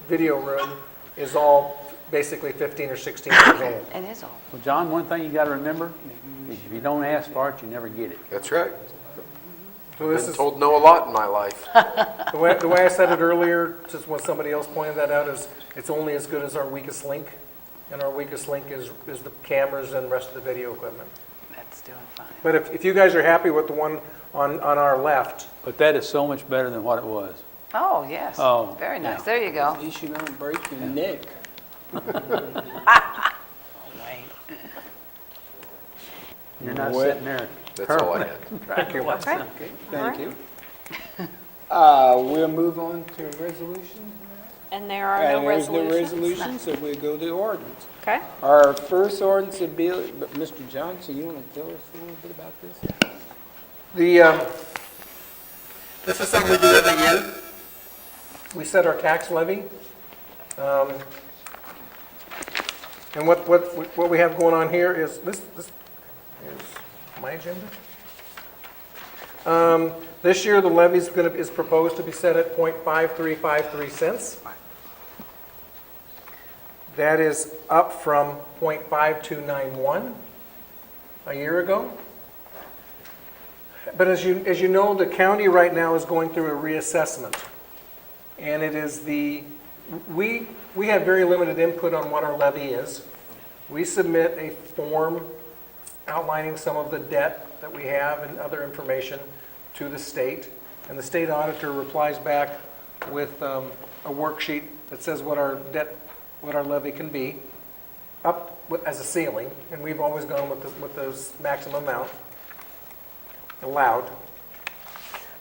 video room is all basically 15 or 16 years old. It is all. Well, John, one thing you gotta remember, is if you don't ask for it, you never get it. That's right. So this Been is, told no a lot in my life. the way I said it earlier, just when somebody else pointed that out, is it's only as good as our weakest link, and our weakest link is the cameras and the rest of the video equipment. That's doing fine. But if you guys are happy with the one on our left, But that is so much better than what it was. Oh, yes. Oh, Very nice. yeah. There you go. At least you don't break your neck. You're not Well, sitting there. That's all I had. thank you. Okay. Thank you. We'll move on to resolutions. And there are And no there's no resolutions? resolution, so we'll go to ordinance. Okay. Our first ordinance would be, but Mr. Johnson, you want to tell us a little bit about this? This is something we do every year. We set our tax levy. And what we have going on here is, this is my agenda. This year, the levy is proposed to be set at .5353 cents. That is up from .5291 a year ago. But as you know, the county right now is going through a reassessment. And it is we have very limited input on what our levy is. We submit a form outlining some of the debt that we have and other information to the state. And the state auditor replies back with a worksheet that says what our levy can be, as a ceiling. And we've always gone with the maximum amount allowed.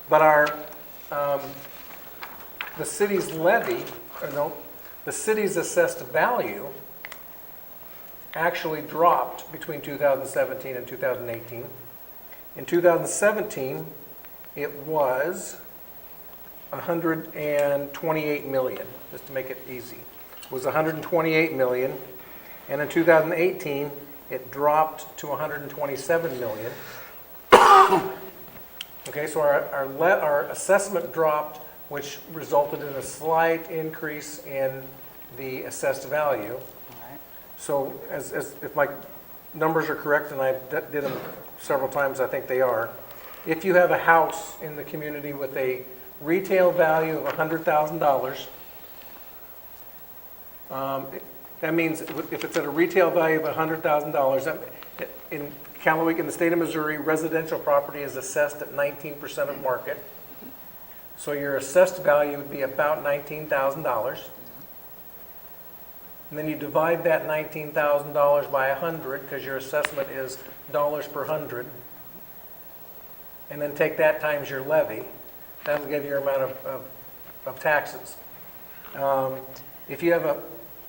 But the city's levy, the city's assessed value actually dropped between 2017 and 2018. In 2017, it was 128 million, just to make it easy. It was 128 million, and in 2018, it dropped to 127 million. Okay, so our assessment dropped, which resulted in a slight increase in the assessed value. So if my numbers are correct, and I did them several times, I think they are, if you have a house in the community with a retail value of $100,000, that means if it's at a retail value of $100,000, in Callaway, in the state of Missouri, residential property is assessed at 19% of market. So your assessed value would be about $19,000. And then you divide that $19,000 by 100, because your assessment is dollars per hundred. And then take that times your levy. That'll give you your amount of taxes. If you have a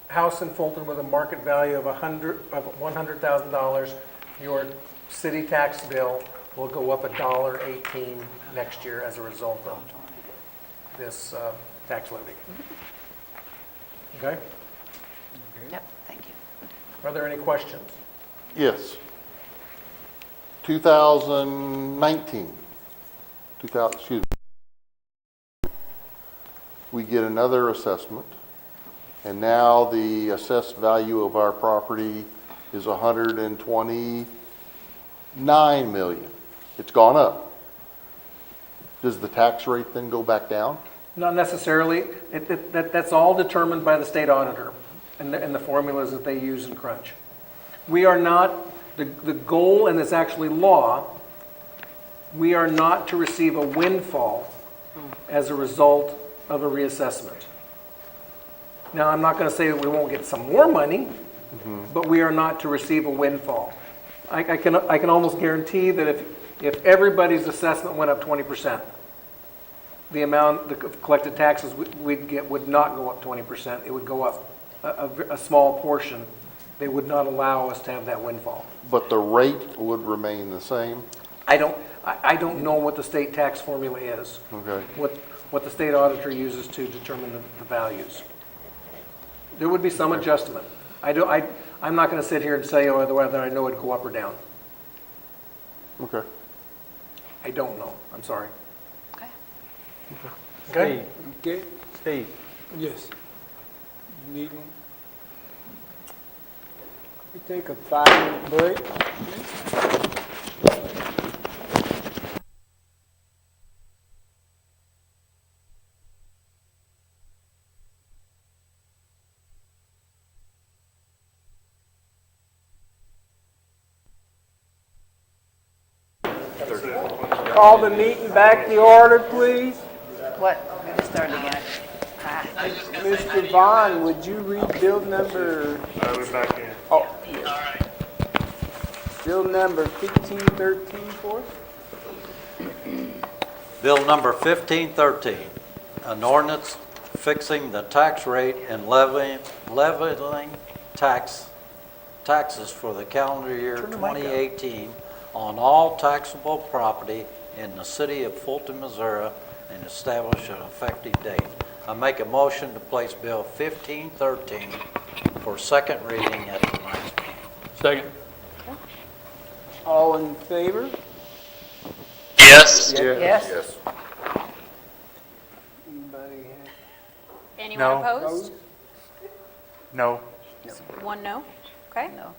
house in Fulton with a market value of $100,000, your city tax bill will go up $1.18 next year as a result of this tax levy. Okay? Yep, thank you. Are there any questions? Yes. 2019, excuse me. we get another assessment, and now the assessed value of our property is 129 million. It's gone up. Does the tax rate then go back down? Not necessarily. That's all determined by the state auditor and the formulas that they use in Crunch. We are not, the goal, and it's actually law, we are not to receive a windfall as a result of a reassessment. Now, I'm not going to say that we won't get some more money, but we are not to receive a windfall. I can almost guarantee that if everybody's assessment went up 20%, the amount, the collected taxes we'd get would not go up 20%. It would go up a small portion. They would not allow us to have that windfall. But the rate would remain the same? I don't know what the state tax formula is. Okay. What the state auditor uses to determine the values. There would be some adjustment. I'm not going to sit here and say whether I know it'd go up or down. Okay. I don't know. I'm sorry. Okay. Okay. Steve, Yes. Meeting. We take a 5-minute break. Call the meeting back to order, please. What? Let me start again. Mr. Vaughn, would you read bill number, I was back in. oh, yes. Bill number 1513 for us? Bill number 1513, an ordinance fixing the tax rate and levying taxes for the calendar year 2018 on all taxable property in the city of Fulton, Missouri, and establish an effective date. I make a motion to place Bill 1513 for second reading at tonight's meeting. Second. All in favor? Yes. Yes? Yes. Anybody have Anyone No. opposed? No. One no? Okay, No.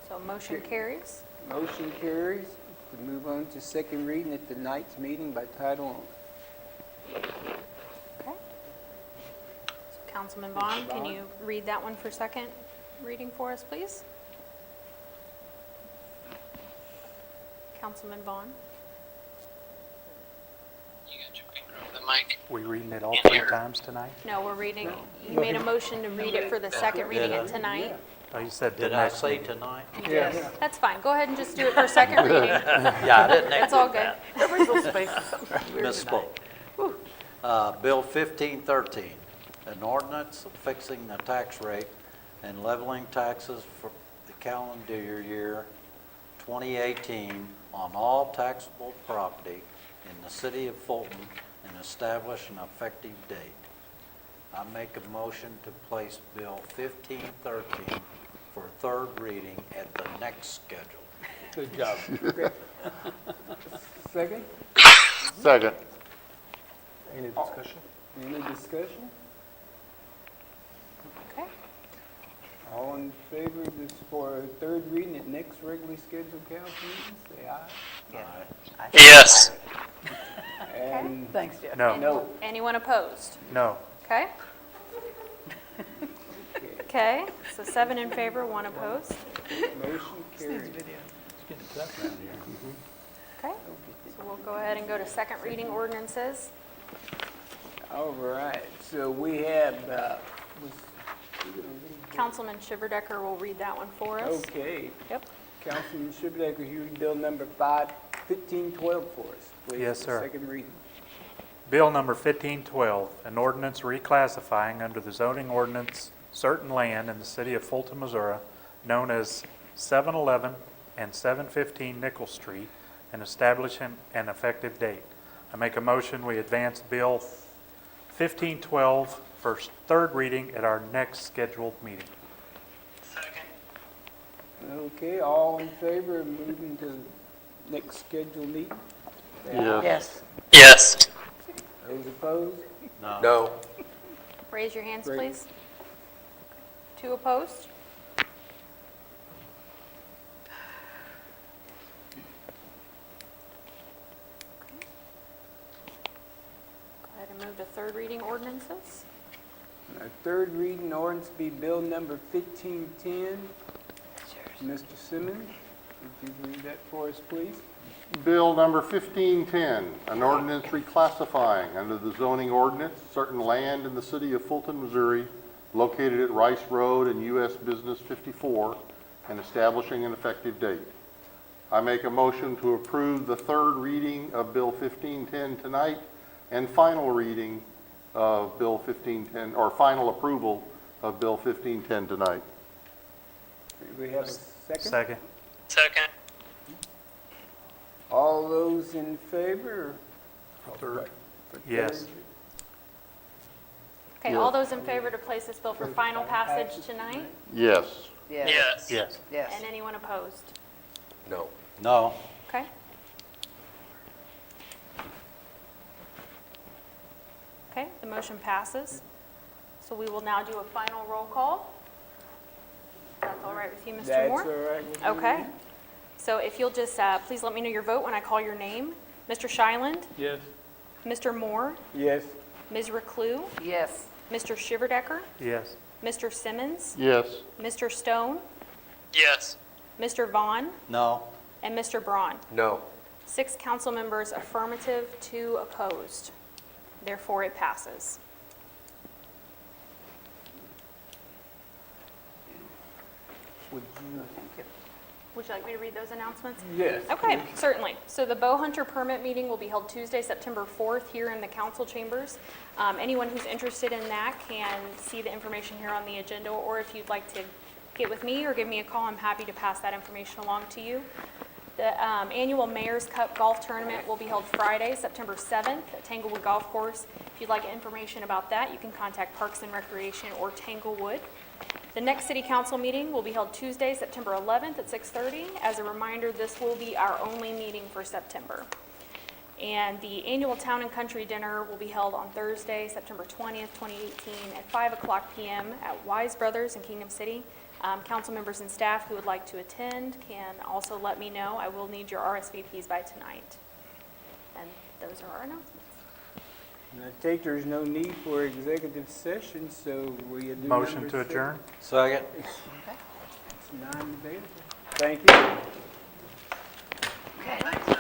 so motion carries. motion carries? We move on to second reading at tonight's meeting by title only. Okay. So Councilman Vaughn, can you read that one for second reading for us, please? Councilman Vaughn? You got your finger over the mic. We reading it all In 3 here. times tonight? No, we're reading, you made a motion to read it for the second reading at tonight. Oh, you said the Did I next say meeting. tonight? Yes. That's fine, go ahead and just do it for second reading. Yeah, I didn't. It's all good. Misspoke. Bill 1513, an ordinance fixing the tax rate and leveling taxes for the calendar year 2018 on all taxable property in the city of Fulton and establish an effective date. I make a motion to place Bill 1513 for third reading at the next schedule. Good job. Okay. Second? Second. Any discussion? Any discussion? Okay, All in favor of this for third reading at next regularly scheduled council meeting, say aye. Yes. And Thanks, Jeff. No. no. anyone opposed? No. Okay? Okay, so 7 in favor, 1 opposed. Motion carried. Okay, so we'll go ahead and go to second reading ordinances. All right, so we have, Councilman Shiverdecker will read that one for us. okay, Yep. Councilman Schifflecker, you read bill number 1512 for us, please. Yes, for sir. Second reading. Bill number 1512, an ordinance reclassifying under the zoning ordinance certain land in the city of Fulton, Missouri, known as 711 and 715 Nickel Street, and establishing an effective date. I make a motion we advance Bill 1512 for third reading at our next scheduled meeting. Second. Okay, all in favor of moving to next scheduled meeting? Say aye. Yes. Yes. Those opposed? No. Raise your hands, Great. please. 2 opposed? Go ahead and move to third reading ordinances. Our third reading ordinance be bill number 1510. Mr. Simmons, would you read that for us, please? Bill number 1510, an ordinance reclassifying under the zoning ordinance certain land in the city of Fulton, Missouri, located at Rice Road and US Business 54, and establishing an effective date. I make a motion to approve the third reading of Bill 1510 tonight and final reading of Bill 1510, or final approval of Bill 1510 tonight. Do we have a second? Second. Second. All those in favor? For Yes. third? Okay, all those in favor to place this bill for final passage tonight? Yes. Yes. Yes. Yes. And anyone opposed? No. No. Okay. Okay, the motion passes. So we will now do a final roll call. That's all right with you, Mr. That's Moore? all right with me. Okay. So if you'll just, please let me know your vote when I call your name. Mr. Shyland? Yes. Mr. Moore? Yes. Ms. Reclue? Yes. Mr. Shiverdecker? Yes. Mr. Simmons? Yes. Mr. Stone? Yes. Mr. Vaughn? No. And Mr. Braun? No. 6 council members affirmative, 2 opposed. Therefore, it passes. Would you? Would you like me to read those announcements? Yes. Okay, certainly. So the bow hunter permit meeting will be held Tuesday, September 4th, here in the council chambers. Anyone who's interested in that can see the information here on the agenda, or if you'd like to get with me or give me a call, I'm happy to pass that information along to you. The annual Mayor's Cup Golf Tournament will be held Friday, September 7th at Tanglewood Golf Course. If you'd like information about that, you can contact Parks and Recreation or Tanglewood. The next city council meeting will be held Tuesday, September 11th at 6:30. As a reminder, this will be our only meeting for September. And the annual Town and Country Dinner will be held on Thursday, September 20th, 2018 at 5 o'clock p.m. at Wise Brothers in Kingdom City. Council members and staff who would like to attend can also let me know. I will need your RSVPs by tonight. And those are our announcements. And I take there's no need for executive session, so will you do Motion number to 6? adjourn? Second. It's non-debatable. Thank you. Okay.